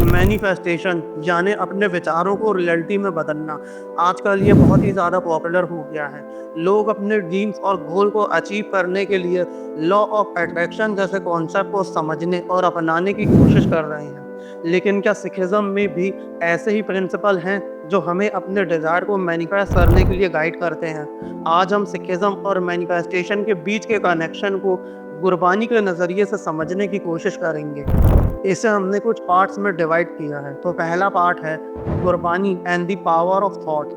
Manifestation यानी अपने विचारों को रियलिटी में बदलना आजकल ये बहुत ही ज़्यादा पॉपुलर हो गया है। लोग अपने ड्रीम्स और गोल को अचीव करने के लिए लॉ ऑफ अट्रैक्शन जैसे कॉन्सेप्ट को समझने और अपनाने की कोशिश कर रहे हैं। लेकिन क्या सिखिज़्म में भी ऐसे ही प्रिंसिपल हैं जो हमें अपने डिज़ायर को मैनिफेस्ट करने के लिए गाइड करते हैं? आज हम सिखिज़्म और मैनिफेस्टेशन के बीच के कनेक्शन को गुरबानी के नज़रिए से समझने की कोशिश करेंगे। इसे हमने कुछ पार्ट्स में डिवाइड किया है। तो पहला पार्ट है Gurbani and the power of thought.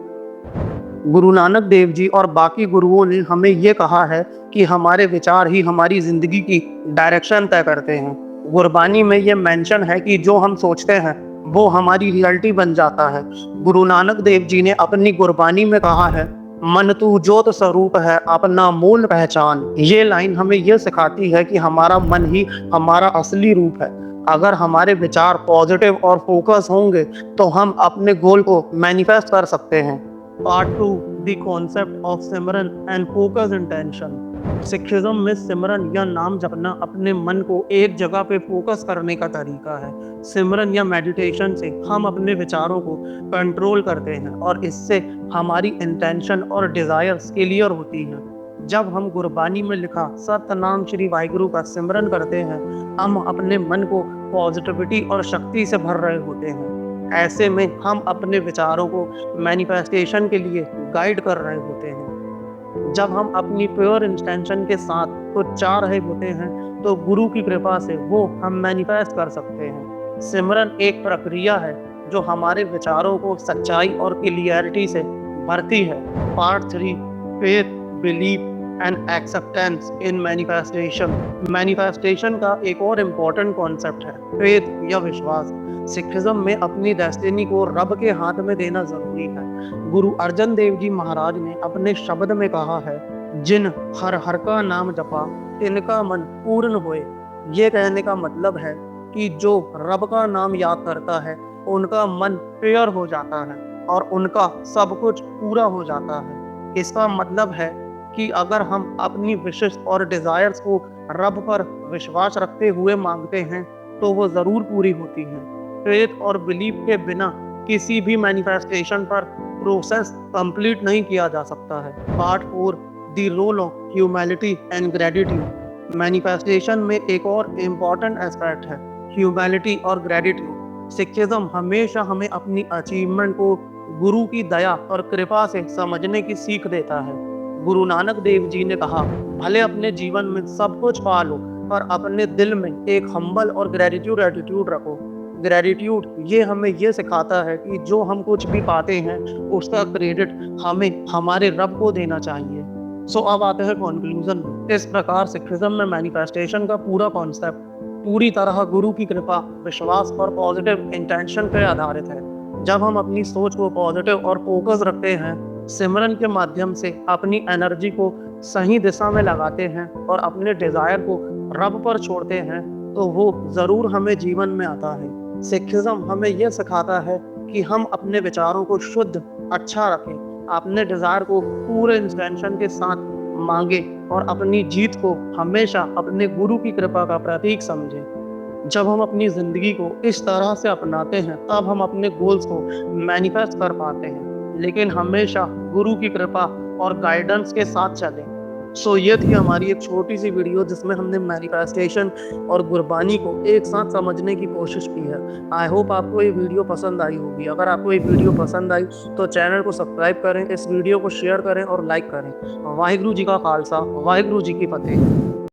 Guru Nanak Dev ji और बाकी गुरुओं ने हमें ये कहा है कि हमारे विचार ही हमारी जिंदगी की डायरेक्शन तय करते हैं। गुरबानी में ये मेंशन है कि जो हम सोचते हैं वो हमारी रियलिटी बन जाता है। गुरु नानक देव जी ने अपनी गुरबानी में कहा है, मन तू ज्योत स्वरूप है अपना मूल पहचान। ये लाइन हमें ये सिखाती है कि हमारा मन ही हमारा असली रूप है। अगर हमारे विचार पॉजिटिव और फोकस होंगे तो हम अपने गोल को मैनिफेस्ट कर सकते हैं। Part 2, the concept of Simran and focus intention. Sikhism में सिमरन या नाम जपना अपने मन को एक जगह पे फोकस करने का तरीका है। सिमरन या मेडिटेशन से हम अपने विचारों को कंट्रोल करते हैं और इससे हमारी इंटेंशन और डिजायर्स क्लियर होती हैं। जब हम गुरबानी में लिखा सतनाम श्री वाहिगुरु का सिमरन करते हैं, हम अपने मन को पॉजिटिविटी और शक्ति से भर रहे होते हैं। ऐसे में हम अपने विचारों को मैनिफेस्टेशन के लिए गाइड कर रहे होते हैं। जब हम अपनी प्योर इंटेंशन के साथ कुछ चाह रहे होते हैं तो गुरु की कृपा से वो हम मैनिफेस्ट कर सकते हैं। सिमरन एक प्रक्रिया है जो हमारे विचारों को सच्चाई और क्लियरिटी से भरती है। Part 3, faith, belief and acceptance in manifestation. Manifestation का एक और इम्पोर्टेंट कॉन्सेप्ट है फेथ या विश्वास। सिखिज्म में अपनी डेस्टिनी को रब के हाथ में देना जरूरी है। गुरु अर्जन देव जी महाराज ने अपने शब्द में कहा है, जिन हर हर का नाम जपा तिनका मन पूर्ण होए। ये कहने का मतलब है कि जो रब का नाम याद करता है उनका मन प्योर हो जाता है और उनका सब कुछ पूरा हो जाता है। इसका मतलब है कि अगर हम अपनी विशेष और डिजायर्स को रब पर विश्वास रखते हुए मांगते हैं तो वो जरूर पूरी होती हैं। फेथ और बिलीफ के बिना किसी भी मैनिफेस्टेशन पर प्रोसेस कंप्लीट नहीं किया जा सकता है। Part 4, the role of humanity and gratitude. Manifestation में एक और इम्पॉर्टेंट एस्पेक्ट है ह्यूमैनिटी और ग्रेटिट्यूड। सिखिज्म हमेशा हमें अपनी अचीवमेंट को गुरु की दया और कृपा से समझने की सीख देता है। गुरु नानक देव जी ने कहा, भले अपने जीवन में सब कुछ पा लो पर अपने दिल में एक हम्बल और ग्रेटिट्यूड एटीट्यूड रखो। ग्रेटिट्यूड ये हमें ये सिखाता है कि जो हम कुछ भी पाते हैं उसका क्रेडिट हमें हमारे रब को देना चाहिए। सो अब आते हैं कंक्लूजन में। इस प्रकार सिखिज्म में मैनिफेस्टेशन का पूरा कॉन्सेप्ट पूरी तरह गुरु की कृपा, विश्वास और पॉजिटिव इंटेंशन पर आधारित है। जब हम अपनी सोच को पॉजिटिव और फोकस रखते हैं, सिमरन के माध्यम से अपनी एनर्जी को सही दिशा में लगाते हैं और अपने डिजायर को रब पर छोड़ते हैं तो वो जरूर हमें जीवन में आता है। सिखिज्म हमें यह सिखाता है कि हम अपने विचारों को शुद्ध, अच्छा रखें, अपने डिजायर को पूरे इंटेंशन के साथ मांगे और अपनी जीत को हमेशा अपने गुरु की कृपा का प्रतीक समझें। जब हम अपनी जिंदगी को इस तरह से अपनाते हैं तब हम अपने गोल्स को मैनिफेस्ट कर पाते हैं, लेकिन हमेशा गुरु की कृपा और गाइडेंस के साथ चलें। सो ये थी हमारी एक छोटी सी वीडियो जिसमें हमने मैनिफेस्टेशन और गुरबानी को एक साथ समझने की कोशिश की है। आई होप आपको ये वीडियो पसंद आई होगी। अगर आपको ये वीडियो पसंद आई तो चैनल को सब्सक्राइब करें, इस वीडियो को शेयर करें और लाइक करें। वाहिगुरु जी का खालसा, वाहिगुरु जी की फतेह।